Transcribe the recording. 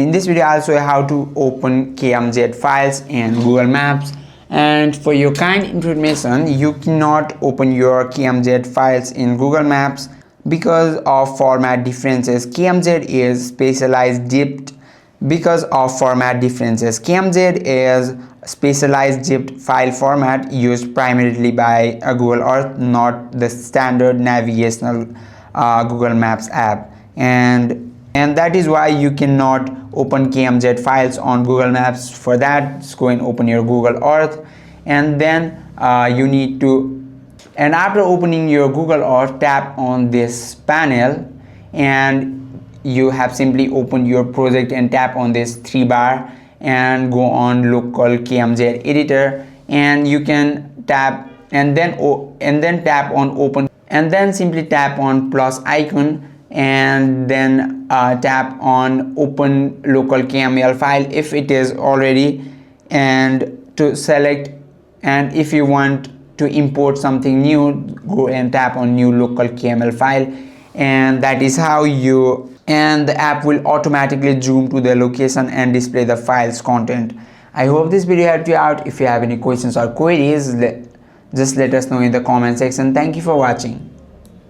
in this video I'll show you how to open KMZ files in Google Maps. And for your kind information, you cannot open your KMZ files in Google Maps because of format differences. KMZ is specialized zipped because of format differences. KMZ is specialized zipped file format used primarily by Google Earth, not the standard navigational Google Maps app, and that is why you cannot open KMZ files on Google Maps. For that, just go and open your Google Earth, and then you need to, and after opening your Google Earth, tap on this panel, and you have simply opened your project and tap on this 3 bar and go on local KMZ editor, and you can tap and then tap on open, and then simply tap on plus icon, and then tap on open local KML file if it is already, and to select, and if you want to import something new, go and tap on new local KML file, and that is how you, and the app will automatically zoom to the location and display the file's content. I hope this video helped you out. If you have any questions or queries, just let us know in the comment section. Thank you for watching.